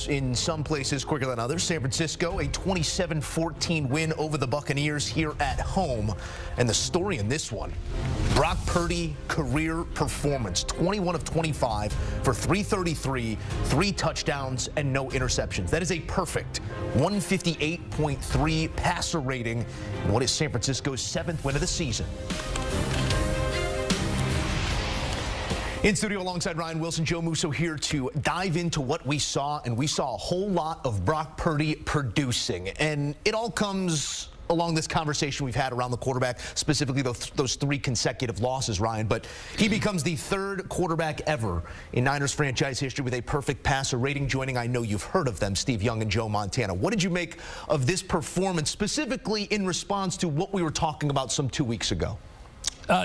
goes in some places quicker than others. San Francisco, a 27-14 win over the Buccaneers here at home. And the story in this one, Brock Purdy career performance, 21 of 25 for 333, 3 touchdowns and no interceptions. That is a perfect 158.3 passer rating. What is San Francisco's 7th win of the season? In studio alongside Ryan Wilson, Joe Musso here to dive into what we saw, and we saw a whole lot of Brock Purdy producing. And it all comes along this conversation we've had around the quarterback, specifically those 3 consecutive losses, Ryan. But he becomes the 3rd quarterback ever in Niners franchise history with a perfect passer rating, joining, I know you've heard of them, Steve Young and Joe Montana. What did you make of this performance, specifically in response to what we were talking about some 2 weeks ago?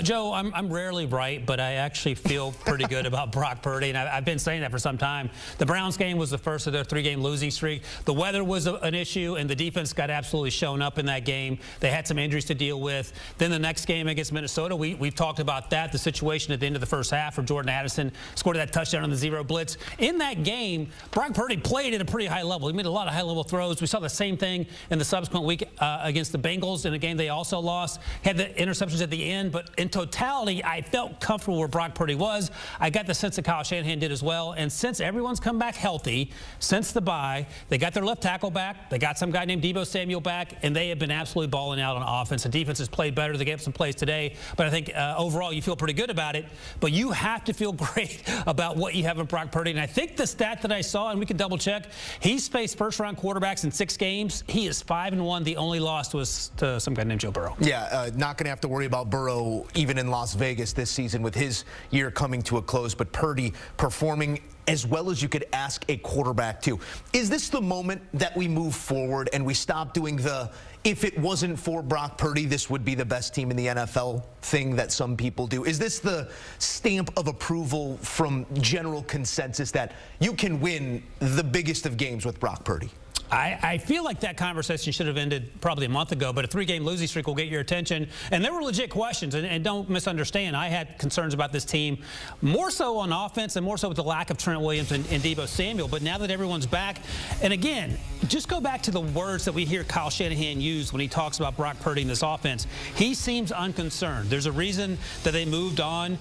Joe, I'm rarely right, but I actually feel pretty good about Brock Purdy, and I've been saying that for some time. The Browns game was the first of their 3-game losing streak. The weather was an issue, and the defense got absolutely shown up in that game. They had some injuries to deal with. Then the next game against Minnesota, we've talked about that, the situation at the end of the first half where Jordan Addison scored that touchdown on the 0 blitz. In that game, Brock Purdy played at a pretty high level. He made a lot of high-level throws. We saw the same thing in the subsequent week against the Bengals in a game they also lost. Had the interceptions at the end, but in totality, I felt comfortable where Brock Purdy was. I got the sense that Kyle Shanahan did as well. And since everyone's come back healthy, since the bye, they got their left tackle back. They got some guy named Deebo Samuel back, and they have been absolutely balling out on offense. The defense has played better. They gave up some plays today. But I think overall you feel pretty good about it. But you have to feel great about what you have in Brock Purdy. And I think the stat that I saw, and we can double check, he's faced first-round quarterbacks in 6 games. He is 5-1. The only loss was to some guy named Joe Burrow. Yeah, not going to have to worry about Burrow even in Las Vegas this season with his year coming to a close, but Purdy performing as well as you could ask a quarterback to. Is this the moment that we move forward and we stop doing the if it wasn't for Brock Purdy, this would be the best team in the NFL thing that some people do? Is this the stamp of approval from general consensus that you can win the biggest of games with Brock Purdy? I feel like that conversation should have ended probably a month ago, but a 3-game losing streak will get your attention. And there were legit questions, and don't misunderstand. I had concerns about this team, more so on offense and more so with the lack of Trent Williams and Deebo Samuel. But now that everyone's back, and again, just go back to the words that we hear Kyle Shanahan use when he talks about Brock Purdy in this offense. He seems unconcerned. There's a reason that they moved on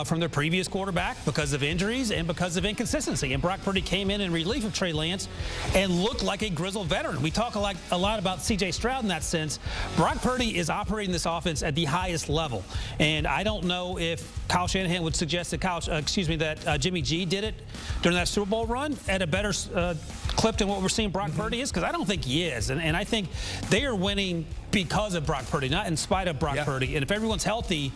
from their previous quarterback because of injuries and because of inconsistency. And Brock Purdy came in relief of Trey Lance and looked like a grizzled veteran. We talk a lot about C.J. Stroud in that sense. Brock Purdy is operating this offense at the highest level, and I don't know if Kyle Shanahan would suggest that Jimmy G did it during that Super Bowl run at a better clip than what we're seeing Brock Purdy is, because I don't think he is, and I think they are winning because of Brock Purdy, not in spite of Brock Purdy. And if everyone's healthy,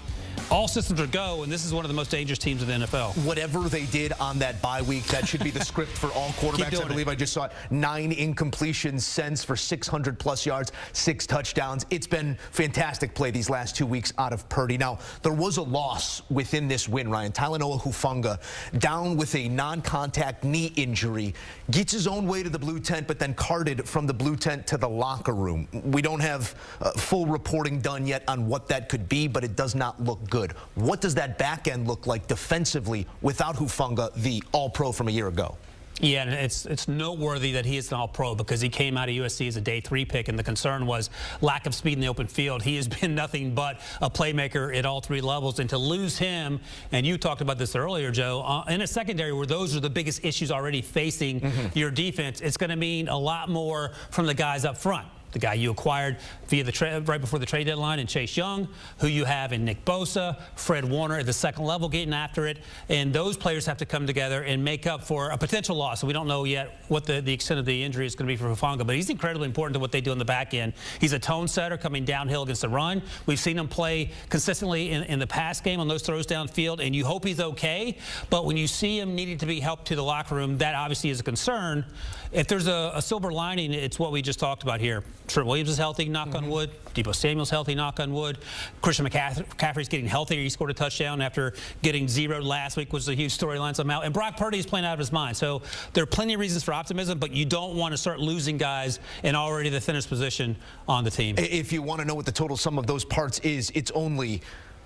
all systems are go, and this is one of the most dangerous teams in the NFL. Whatever they did on that bye week, that should be the script for all quarterbacks. I believe I just saw it. 9 incompletions since for 600-plus yards, 6 touchdowns. It's been fantastic play these last 2 weeks out of Purdy. Now, there was a loss within this win, Ryan. Talanoa Hufanga, down with a non-contact knee injury, gets his own way to the blue tent, but then carted from the blue tent to the locker room. We don't have full reporting done yet on what that could be, but it does not look good. What does that back end look like defensively without Hufanga, the All-Pro from a year ago? Yeah, and it's noteworthy that he is an All-Pro because he came out of USC as a day 3 pick, and the concern was lack of speed in the open field. He has been nothing but a playmaker at all 3 levels, and to lose him, and you talked about this earlier, Joe, in a secondary where those are the biggest issues already facing your defense, it's going to mean a lot more from the guys up front. The guy you acquired via the right before the trade deadline in Chase Young, who you have in Nick Bosa, Fred Warner at the second level getting after it, and those players have to come together and make up for a potential loss. So we don't know yet what the extent of the injury is going to be for Hufanga, but he's incredibly important to what they do on the back end. He's a tone setter coming downhill against the run. We've seen him play consistently in the pass game on those throws downfield, and you hope he's okay, but when you see him needing to be helped to the locker room, that obviously is a concern. If there's a silver lining, it's what we just talked about here. Trent Williams is healthy, knock on wood. Deebo Samuel's healthy, knock on wood. Christian McCaffrey's getting healthier. He scored a touchdown after getting zeroed last week, was a huge storyline somehow. And Brock Purdy is playing out of his mind. So there are plenty of reasons for optimism, but you don't want to start losing guys in already the thinnest position on the team. If you want to know what the total sum of those parts is, it's only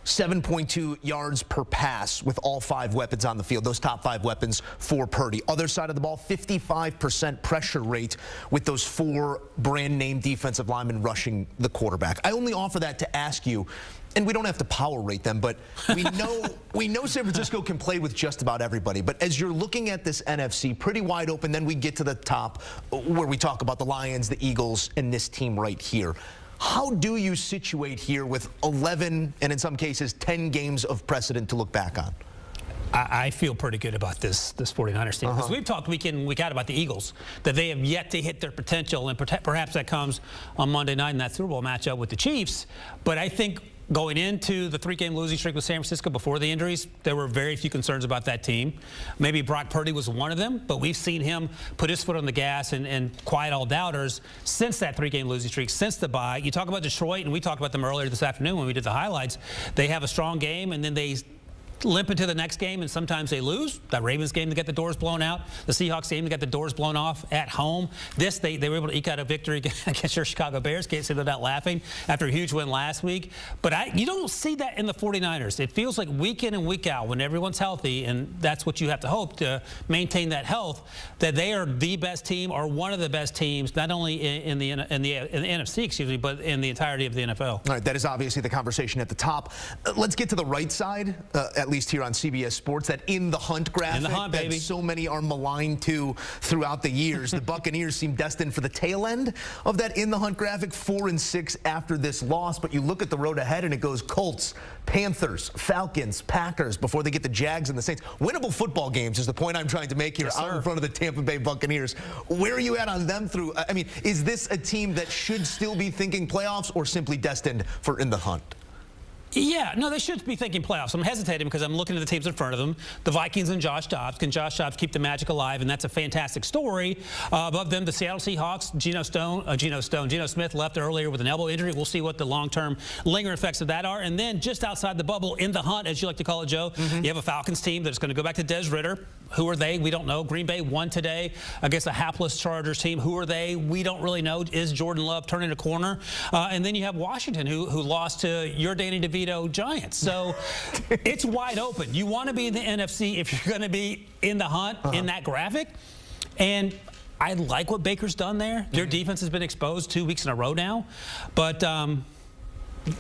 7.2 yards per pass with all 5 weapons on the field, those top 5 weapons for Purdy. Other side of the ball, 55% pressure rate with those 4 brand-name defensive linemen rushing the quarterback. I only offer that to ask you, and we don't have to power rate them, but we know San Francisco can play with just about everybody. But as you're looking at this NFC, pretty wide open, then we get to the top where we talk about the Lions, the Eagles, and this team right here. How do you situate here with 11 and in some cases 10 games of precedent to look back on? I feel pretty good about this 49ers team. Because we've talked week in and week out about the Eagles, that they have yet to hit their potential, and perhaps that comes on Monday night in that Super Bowl matchup with the Chiefs. But I think going into the 3-game losing streak with San Francisco before the injuries, there were very few concerns about that team. Maybe Brock Purdy was one of them, but we've seen him put his foot on the gas and quiet all doubters since that 3-game losing streak, since the bye. You talk about Detroit, and we talked about them earlier this afternoon when we did the highlights. They have a strong game, and then they limp into the next game, and sometimes they lose. That Ravens game, they get the doors blown out. The Seahawks game, they got the doors blown off at home. This, they were able to eke out a victory against your Chicago Bears. Can't say they're not laughing after a huge win last week. But you don't see that in the 49ers. It feels like week in and week out when everyone's healthy, and that's what you have to hope to maintain that health, that they are the best team or one of the best teams, not only in the NFC, excuse me, but in the entirety of the NFL. All right, that is obviously the conversation at the top. Let's get to the right side, at least here on CBS Sports, that in the hunt graphic in the hunt, that baby. So many are maligned to throughout the years. The Buccaneers seem destined for the tail end of that in the hunt graphic, 4-6 after this loss. But you look at the road ahead and it goes Colts, Panthers, Falcons, Packers before they get the Jags and the Saints. Winnable football games is the point I'm trying to make here, out in front of the Tampa Bay Buccaneers. Where are you at on them through? I mean, is this a team that should still be thinking playoffs or simply destined for in the hunt? Yeah, no, they should be thinking playoffs. I'm hesitating because I'm looking at the teams in front of them, the Vikings and Josh Dobbs. Can Josh Dobbs keep the magic alive? And that's a fantastic story. Above them, the Seattle Seahawks. Geno Smith left earlier with an elbow injury. We'll see what the long-term lingering effects of that are. And then just outside the bubble, in the hunt, as you like to call it, Joe, you have a Falcons team that's going to go back to Des Ridder. Who are they? We don't know. Green Bay won today against a hapless Chargers team. Who are they? We don't really know. Is Jordan Love turning a corner? And then you have Washington, who lost to your Danny DeVito Giants. So it's wide open. You want to be in the NFC if you're going to be in the hunt in that graphic. And I like what Baker's done there. Their defense has been exposed 2 weeks in a row now. But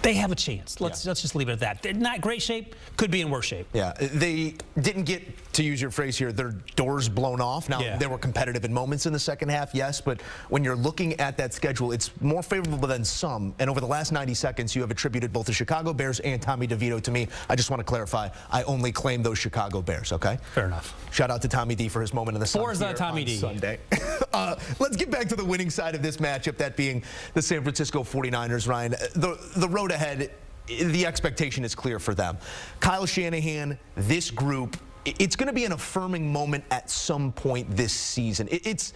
they have a chance. Let's just leave it at that. They're not great shape. Could be in worse shape. Yeah, they didn't get, to use your phrase here, their doors blown off. Now, they were competitive in moments in the second half, yes, but when you're looking at that schedule, it's more favorable than some. And over the last 90 seconds, you have attributed both the Chicago Bears and Tommy DeVito to me. I just want to clarify, I only claim those Chicago Bears, okay? Fair enough. Shout out to Tommy D for his moment in the sun Forza Tommy D. Sunday. Let's get back to the winning side of this matchup, that being the San Francisco 49ers, Ryan. The road ahead, the expectation is clear for them. Kyle Shanahan, this group, it's going to be an affirming moment at some point this season. It's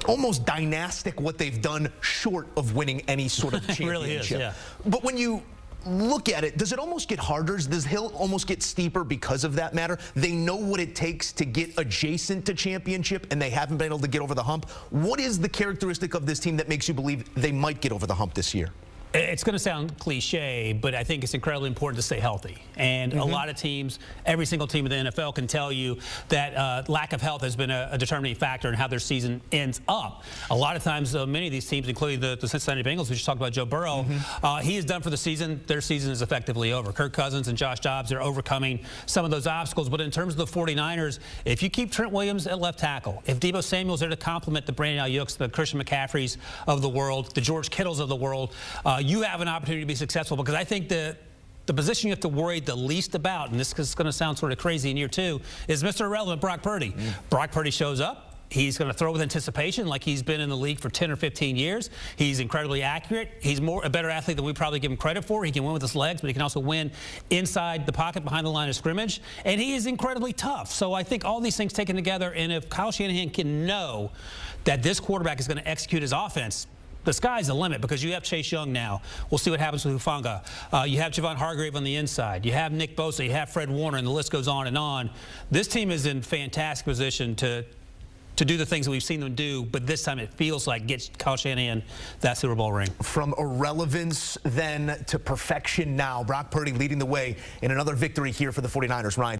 almost dynastic what they've done short of winning any sort of championship. It really is, yeah. But when you look at it, does it almost get harder? Does the hill almost get steeper because of that matter? They know what it takes to get adjacent to championship, and they haven't been able to get over the hump. What is the characteristic of this team that makes you believe they might get over the hump this year? It's going to sound cliche, but I think it's incredibly important to stay healthy. And a lot of teams, every single team in the NFL can tell you that lack of health has been a determining factor in how their season ends up. A lot of times, many of these teams, including the Cincinnati Bengals, we just talked about Joe Burrow, he is done for the season. Their season is effectively over. Kirk Cousins and Josh Dobbs are overcoming some of those obstacles. But in terms of the 49ers, if you keep Trent Williams at left tackle, if Deebo Samuel's there to complement the Brandon Ayuks, the Christian McCaffreys of the world, the George Kittles of the world, you have an opportunity to be successful, because I think the position you have to worry the least about, and this is going to sound sort of crazy in year two, is Mr. Irrelevant Brock Purdy. Brock Purdy shows up. He's going to throw with anticipation like he's been in the league for 10 or 15 years. He's incredibly accurate. He's a better athlete than we probably give him credit for. He can win with his legs, but he can also win inside the pocket behind the line of scrimmage. And he is incredibly tough. So I think all these things taken together, and if Kyle Shanahan can know that this quarterback is going to execute his offense, the sky's the limit, because you have Chase Young now. We'll see what happens with Hufanga. You have Javon Hargrave on the inside. You have Nick Bosa. You have Fred Warner, and the list goes on and on. This team is in fantastic position to to do the things that we've seen them do, but this time it feels like gets Kyle Shanahan that Super Bowl ring. From irrelevance then to perfection now, Brock Purdy leading the way in another victory here for the 49ers. Ryan.